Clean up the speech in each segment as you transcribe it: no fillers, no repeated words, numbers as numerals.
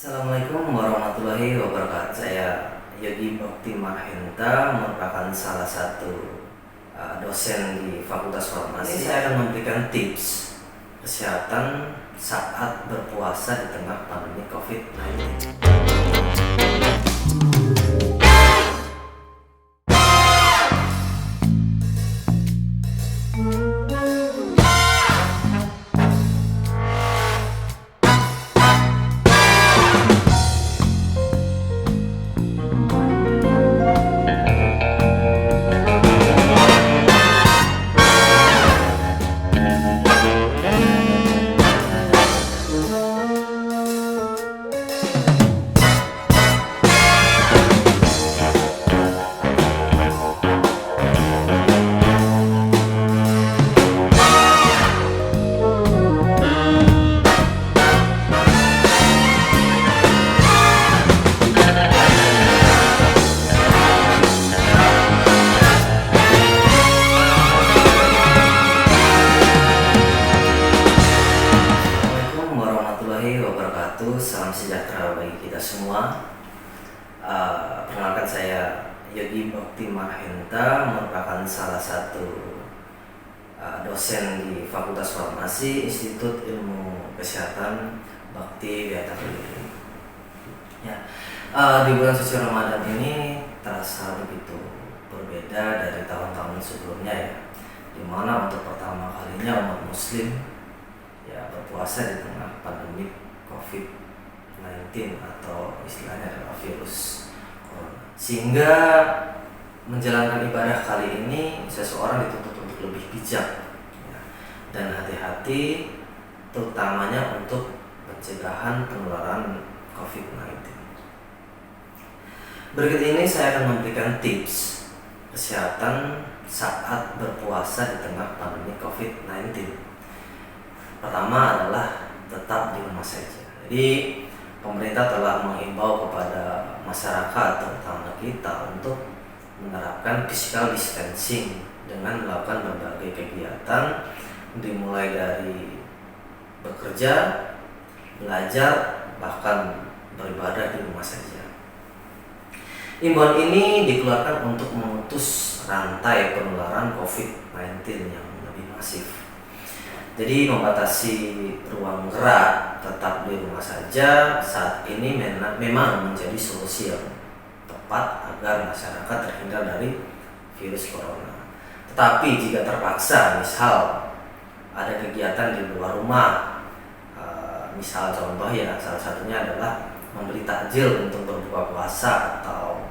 Assalamualaikum warahmatullahi wabarakatuh. Saya Yogi Bakti Mahenta, merupakan salah satu dosen di Fakultas Farmasi. Saya akan memberikan tips kesehatan saat berpuasa di tengah pandemi COVID-19. Wabarakatuh, salam sejahtera bagi kita semua. Perkenalkan saya Yogi Bakti Mahenta, merupakan salah satu dosen di Fakultas Farmasi Institut Ilmu Kesehatan Bakti Wiata Kediri. Ya, di bulan suci Ramadan ini terasa begitu berbeda dari tahun-tahun sebelumnya, ya, dimana untuk pertama kalinya umat Muslim berpuasa di tengah pandemi COVID-19 atau istilahnya adalah virus corona. Sehingga menjalankan ibadah kali ini seseorang dituntut untuk lebih bijak, ya, dan hati-hati, terutamanya untuk pencegahan penularan COVID-19. Berikut ini saya akan memberikan tips kesehatan saat berpuasa di tengah pandemi COVID-19. Pertama adalah tetap di rumah saja. Jadi pemerintah telah menghimbau kepada masyarakat, terutama kita, untuk menerapkan physical distancing dengan melakukan berbagai kegiatan, dimulai dari bekerja, belajar, bahkan beribadah di rumah saja. Himbauan ini dikeluarkan untuk memutus rantai penularan COVID-19 yang lebih masif. Jadi membatasi ruang gerak, tetap di rumah saja saat ini memang menjadi solusi yang tepat agar masyarakat terhindar dari virus corona. Tetapi jika terpaksa, misal ada kegiatan di luar rumah, misal contoh ya, salah satunya adalah membeli takjil untuk berbuka puasa atau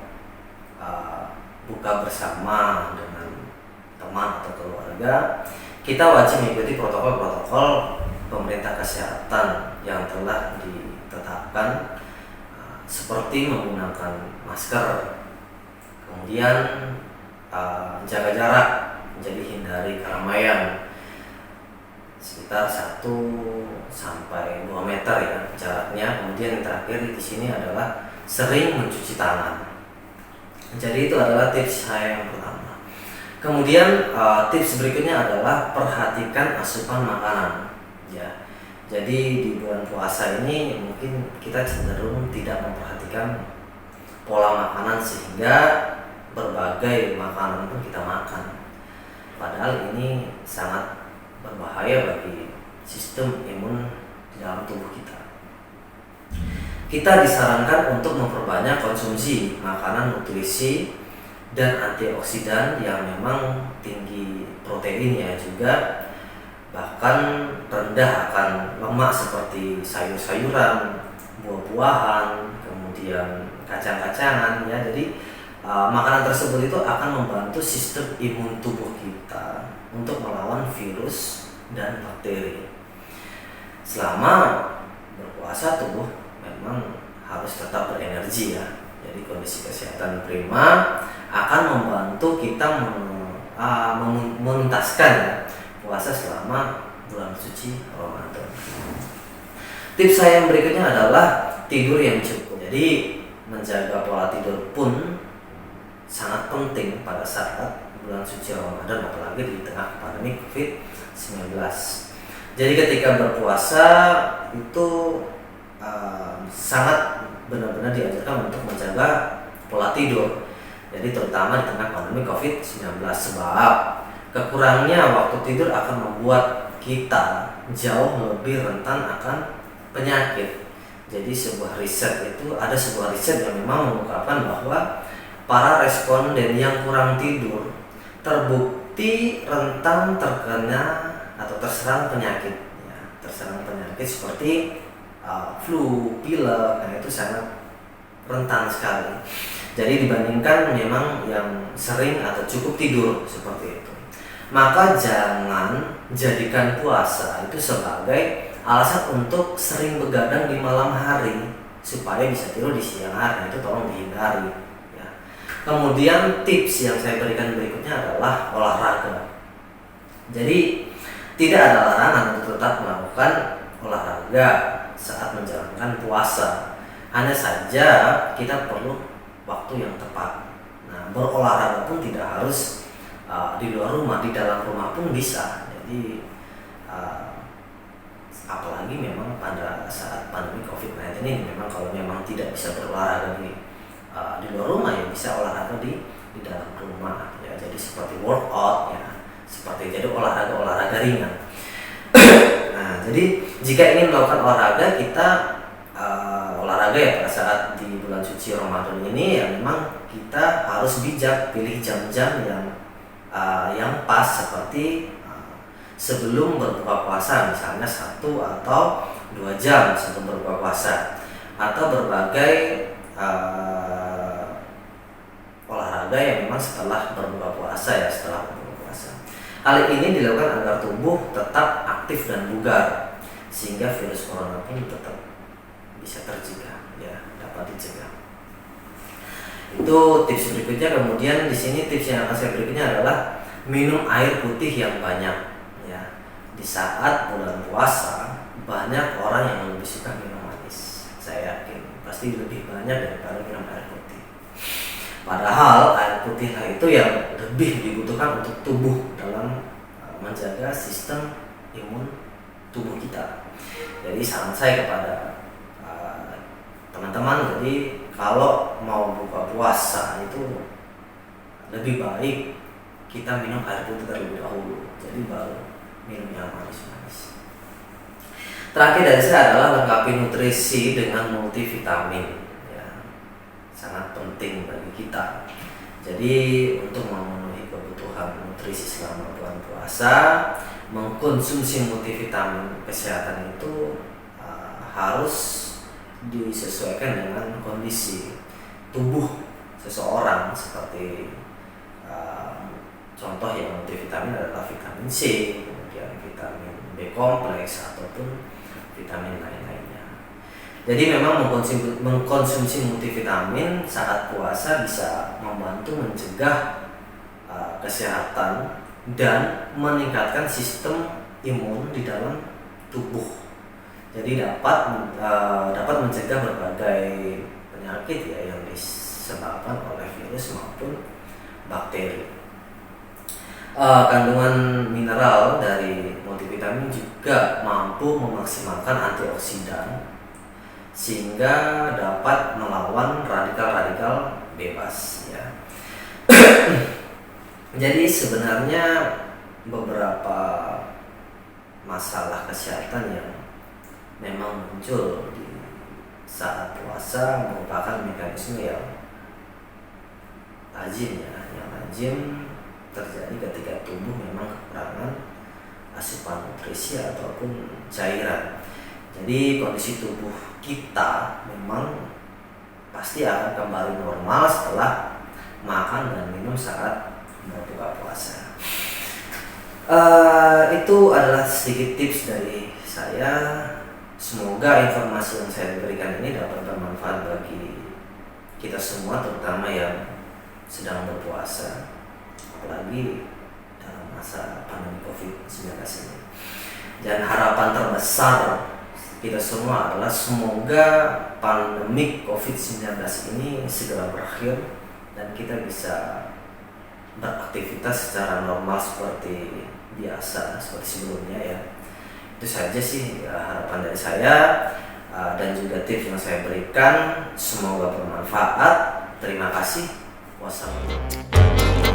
buka bersama dengan teman atau keluarga, kita wajib mengikuti protokol-protokol pemerintah kesehatan yang telah ditetapkan, seperti menggunakan masker, kemudian jaga jarak, jadi hindari keramaian sekitar 1-2 meter ya jaraknya. Kemudian yang terakhir di sini adalah sering mencuci tangan. Jadi itu adalah tips saya yang pertama. Kemudian tips berikutnya adalah perhatikan asupan makanan, ya. Jadi di bulan puasa ini mungkin kita cenderung tidak memperhatikan pola makanan, sehingga berbagai makanan pun kita makan. Padahal ini sangat berbahaya bagi sistem imun di dalam tubuh kita. Kita disarankan untuk memperbanyak konsumsi makanan nutrisi dan antioksidan yang memang tinggi proteinnya juga, bahkan rendah akan lemak, seperti sayur-sayuran, buah-buahan, kemudian kacang-kacangan, ya. Jadi makanan tersebut itu akan membantu sistem imun tubuh kita untuk melawan virus dan bakteri. Selama berpuasa, tubuh memang harus tetap berenergi, ya. Jadi kondisi kesehatan prima akan membantu kita menuntaskan puasa selama bulan suci Ramadan. Tips saya yang berikutnya adalah tidur yang cukup. Jadi menjaga pola tidur pun sangat penting pada saat bulan suci Ramadan, apalagi di tengah pandemi COVID-19. Jadi ketika berpuasa itu sangat benar-benar diajarkan untuk menjaga pola tidur. Jadi terutama di tengah pandemi COVID-19, sebab kekurangnya waktu tidur akan membuat kita jauh lebih rentan akan penyakit. Jadi ada sebuah riset yang memang mengungkapkan bahwa para responden yang kurang tidur terbukti rentan terkena atau terserang penyakit, seperti flu, pilek. Nah, itu sangat rentan sekali. Jadi dibandingkan memang yang sering atau cukup tidur seperti itu, maka jangan jadikan puasa itu sebagai alasan untuk sering begadang di malam hari supaya bisa tidur di siang hari. Itu tolong dihindari ya. Kemudian tips yang saya berikan berikutnya adalah olahraga. Jadi tidak ada larangan untuk tetap melakukan olahraga saat menjalankan puasa. Hanya saja kita perlu waktu yang tepat. Nah, berolahraga pun tidak harus di luar rumah, di dalam rumah pun bisa. Jadi apalagi memang pada saat pandemi COVID-19 ini, memang kalau memang tidak bisa berolahraga di luar rumah, ya bisa olahraga di dalam rumah ya. Jadi seperti workout ya, jadi olahraga ringan. Nah, jadi jika ingin melakukan olahraga, kita olahraga ya pada saat di bulan suci Ramadan ini, ya memang kita harus bijak pilih jam-jam yang pas, seperti sebelum berbuka puasa, misalnya 1 atau 2 jam sebelum berbuka puasa, atau berbagai olahraga yang memang setelah berbuka puasa. Hal ini dilakukan agar tubuh tetap aktif dan bugar, sehingga virus corona pun tetap bisa tercegah ya, dapat dicegah. Itu tips berikutnya. Kemudian di sini tips yang akan saya berikutnya adalah minum air putih yang banyak. Di saat bulan puasa, banyak orang yang lebih suka minum manis. Saya yakin pasti lebih banyak daripada minum air putih. Padahal air putihlah itu yang lebih dibutuhkan untuk tubuh dalam menjaga sistem imun tubuh kita. Jadi saran saya kepada teman-teman, jadi kalau mau buka puasa itu lebih baik kita minum air putih terlebih dahulu, jadi baru minum yang manis-manis. Terakhir dari saya adalah lengkapi nutrisi dengan multivitamin ya, sangat penting bagi kita. Jadi untuk memenuhi kebutuhan nutrisi selama bulan puasa, mengkonsumsi multivitamin kesehatan itu harus disesuaikan dengan kondisi tubuh seseorang. Seperti contoh yang multivitamin adalah vitamin C, kemudian vitamin B kompleks ataupun vitamin lain-lainnya. Jadi memang mengkonsumsi multivitamin saat puasa bisa membantu mencegah kesehatan dan meningkatkan sistem imun di dalam tubuh. Jadi dapat mencegah berbagai penyakit ya yang disebabkan oleh virus maupun bakteri. Kandungan mineral dari multivitamin juga mampu memaksimalkan antioksidan, sehingga dapat melawan radikal-radikal bebas ya. Jadi sebenarnya beberapa masalah kesehatan yang memang muncul di saat puasa merupakan mekanisme yang lazim ya, terjadi ketika tubuh memang kekurangan asupan nutrisi ataupun cairan. Jadi kondisi tubuh kita memang pasti akan kembali normal setelah makan dan minum saat berbuka puasa. Itu adalah sedikit tips dari saya. Semoga informasi yang saya berikan ini dapat bermanfaat bagi kita semua, terutama yang sedang berpuasa, apalagi dalam masa pandemi COVID-19 ini. Dan harapan terbesar kita semua adalah semoga pandemi COVID-19 ini segera berakhir dan kita bisa beraktivitas secara normal seperti biasa, seperti sebelumnya ya. Itu saja sih harapan dari saya. dan juga tips yang saya berikan semoga bermanfaat. Terima kasih. Wassalamualaikum.